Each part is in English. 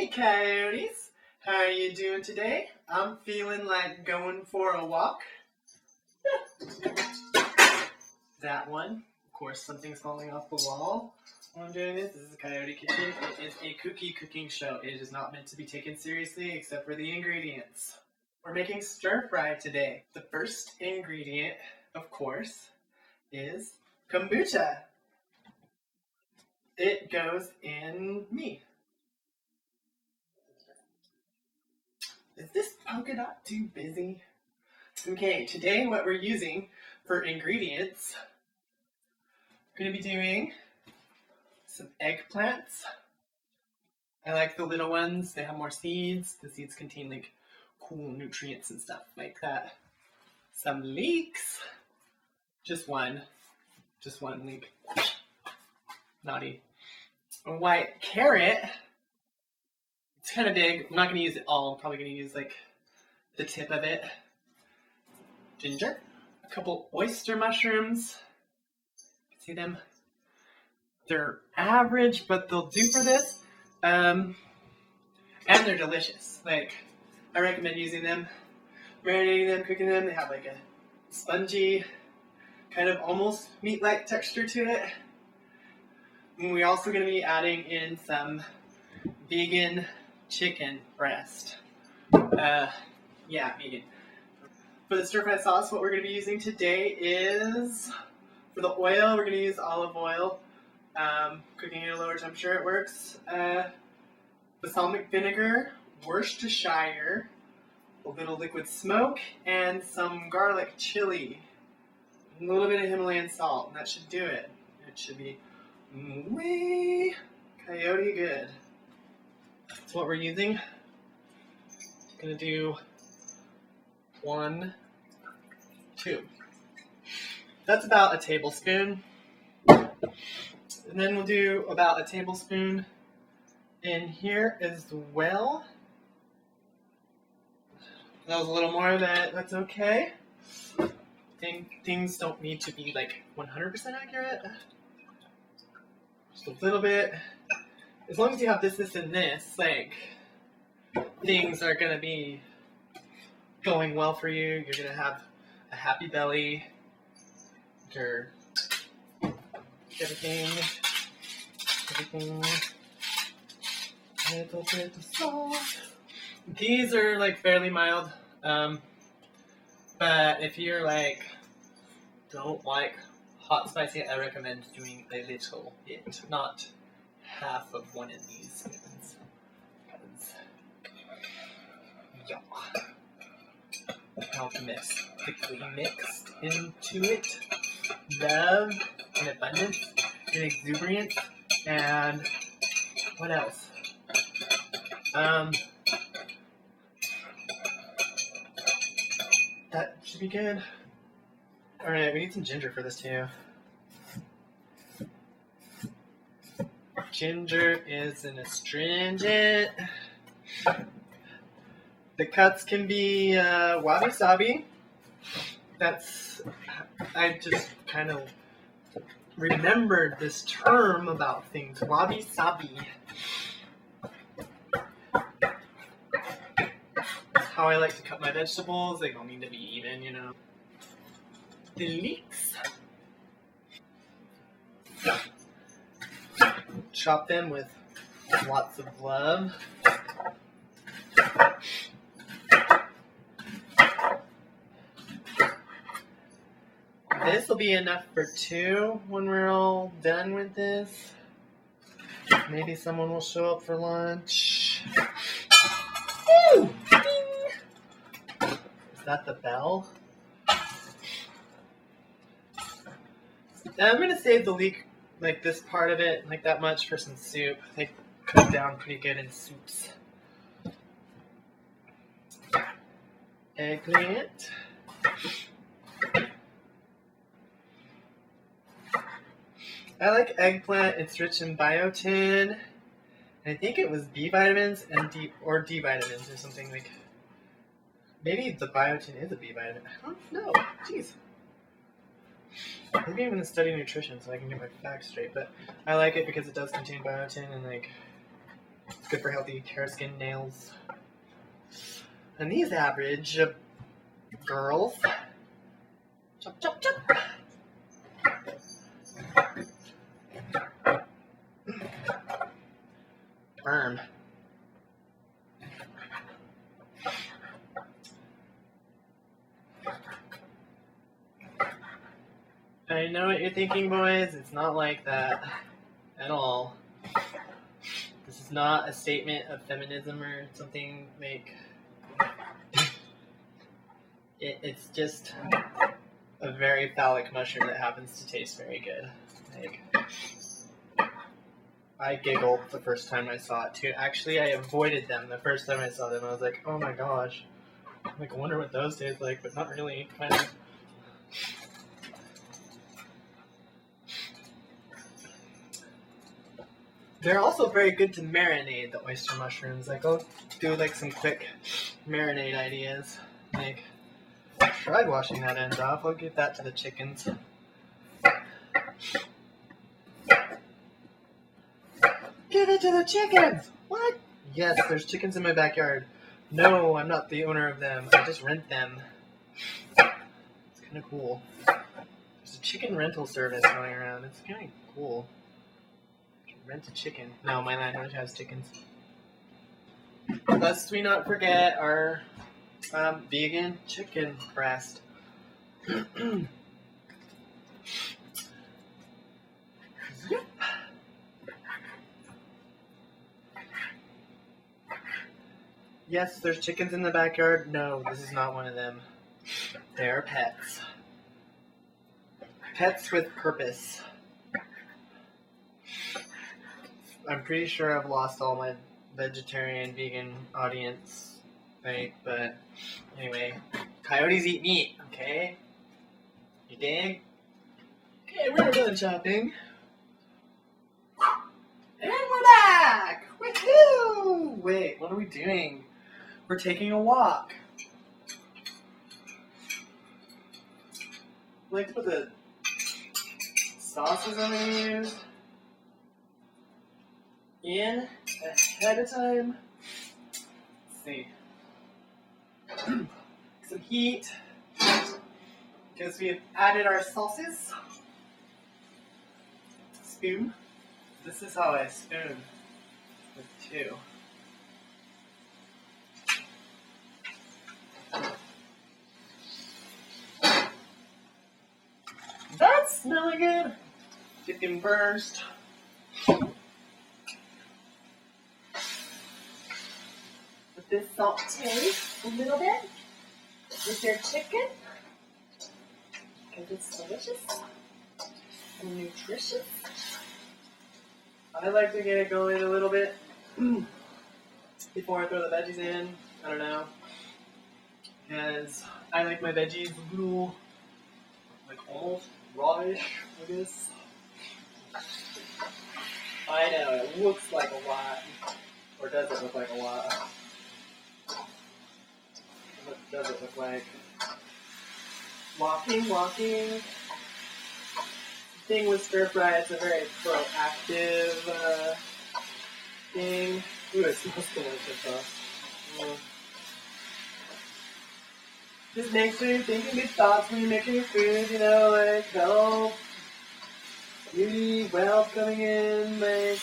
Hey coyotes, how are you doing today? I'm feeling like going for a walk. That one. Of course, something's falling off the wall while I'm doing this. This is Coyote Kitchen. It is a cooking show. It is not meant to be taken seriously except for the ingredients. We're making stir fry today. The first ingredient, of course, is kombucha. It goes in me. Is this polka dot too busy? Okay, today what we're using for ingredients, we're going to be doing some eggplants. I like the little ones. They have more seeds. The seeds contain like cool nutrients and stuff like that. Some leeks. Just one leek. Naughty. A white carrot. It's kind of big. I'm not going to use it all. I'm probably going to use like the tip of it. Ginger. A couple oyster mushrooms. See them? They're average, but they'll do for this. And they're delicious. Like, I recommend using them, marinating them, cooking them. They have like a spongy, kind of almost meat-like texture to it. And we're also going to be adding in some vegan chicken breast. Vegan. For the stir-fry sauce, what we're going to be using today is, for the oil, we're going to use olive oil. Cooking at a lower temperature, it works. Balsamic vinegar, Worcestershire, a little liquid smoke, and some garlic chili. A little bit of Himalayan salt, and that should do it. It should be way coyote good. That's what we're using. Gonna do 1, 2. That's about a tablespoon. And then we'll do about a tablespoon in here as well. That was a little more, that's okay. Things don't need to be like 100% accurate. Just a little bit. As long as you have this, and this, like, things are gonna be going well for you. You're gonna have a happy belly. Everything, little bit of salt. These are like fairly mild, but if you're like, don't like hot spicy, I recommend doing a little bit, not half of one of these. Yeah. Alchemist, thickly mixed into it. Love and abundance and exuberance, and what else? That should be good. Alright, we need some ginger for this too. Ginger is an astringent. The cuts can be wabi-sabi. I just kind of remembered this term about things. Wabi-sabi. How I like to cut my vegetables. They don't need to be even, you know. The leeks. Chop them with lots of love. This will be enough for 2 when we're all done with this. Maybe someone will show up for lunch. Ooh, ding. Is that the bell? I'm going to save the leek, like this part of it, like that much, for some soup. They cook down pretty good in soups. Eggplant. I like eggplant. It's rich in biotin. And I think it was B vitamins and D vitamins or something like. Maybe the biotin is a B vitamin. I don't know. Jeez. Maybe I'm gonna study nutrition so I can get my facts straight. But I like it because it does contain biotin and like It's good for healthy hair, skin, nails. And these average girls. Chop, chop, chop. Burn. I know what you're thinking, boys. It's not like that at all. This is not a statement of feminism or something like... It's just a very phallic mushroom that happens to taste very good. Like, I giggled the first time I saw it too. Actually, I avoided them the first time I saw them. I was like, oh my gosh. Like, I wonder what those taste like, but not really. Kind of. They're also very good to marinate, the oyster mushrooms. Like, I'll do like some quick marinade ideas. Like, I tried washing that end off. I'll give that to the chickens. Give it to the chickens! What? Yes, there's chickens in my backyard. No, I'm not the owner of them. I just rent them. It's kind of cool. There's a chicken rental service going around. It's kind of cool. You can rent a chicken. No, my landlord has chickens. Lest we not forget our vegan chicken breast. Yep. Yes, there's chickens in the backyard. No, this is not one of them. They are pets. Pets with purpose. I'm pretty sure I've lost all my vegetarian, vegan audience. Right, but anyway. Coyotes eat meat, okay? You dig? Okay, we're done chopping. And we're back! Woohoo! Wait, what are we doing? We're taking a walk. I like to put the sauces I'm going to use in ahead of time. Let's see. Some heat. Because we have added our sauces. Spoon. This is how I spoon with two. That's smelling good. Chicken first. Let this saute a little bit with your chicken. Because it's delicious and nutritious. I like to get it going a little bit before I throw the veggies in. I don't know. Because I like my veggies a little, like almost rawish, I guess. I know, it looks like a lot. Or does it look like a lot? What does it look like? Walking. Thing with stir fry, it's a very proactive thing. Ooh, it smells delicious though. Just make sure you're thinking good thoughts when you're making your food, you know, like health, beauty, wealth coming in, like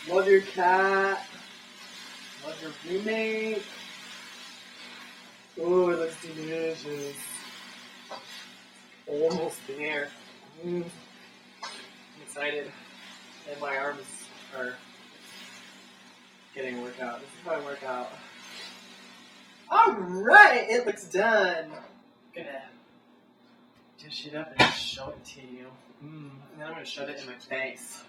love your cat, love your roommate. Oh, it looks delicious. Almost there. I'm excited. And my arms are getting a workout. This is how I work out. Alright, it looks done. I'm gonna dish it up and show it to you. And then I'm gonna shove it in my face.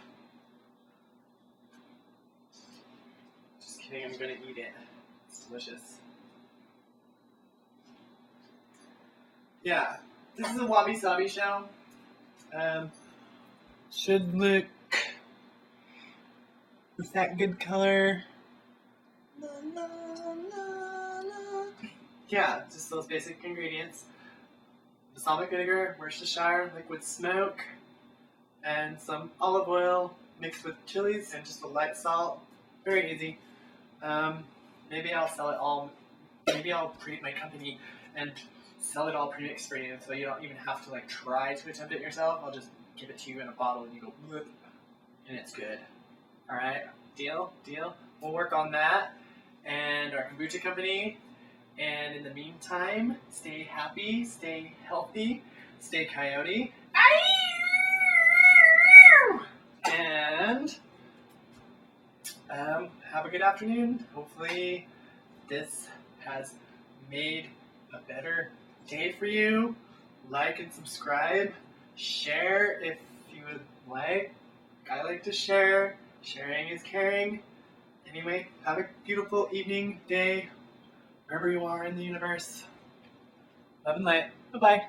Just kidding, I'm gonna eat it. It's delicious. Yeah. This is a wabi sabi show. Should look. Is that good color? La, la, la, la. Yeah, just those basic ingredients. Balsamic vinegar, Worcestershire, liquid smoke, and some olive oil, mixed with chilies and just a light salt. Very easy. Maybe I'll sell it all. Maybe I'll create my company and sell it all pre-mixed for you, so you don't even have to like try to attempt it yourself. I'll just give it to you in a bottle and you go, "Bleh," and it's good. All right, deal. We'll work on that and our kombucha company. And in the meantime, stay happy, stay healthy, stay coyote. And have a good afternoon. Hopefully this has made a better day for you. Like and subscribe. Share if you would like. I like to share. Sharing is caring. Anyway, have a beautiful evening, day, wherever you are in the universe. Love and light. Bye-bye.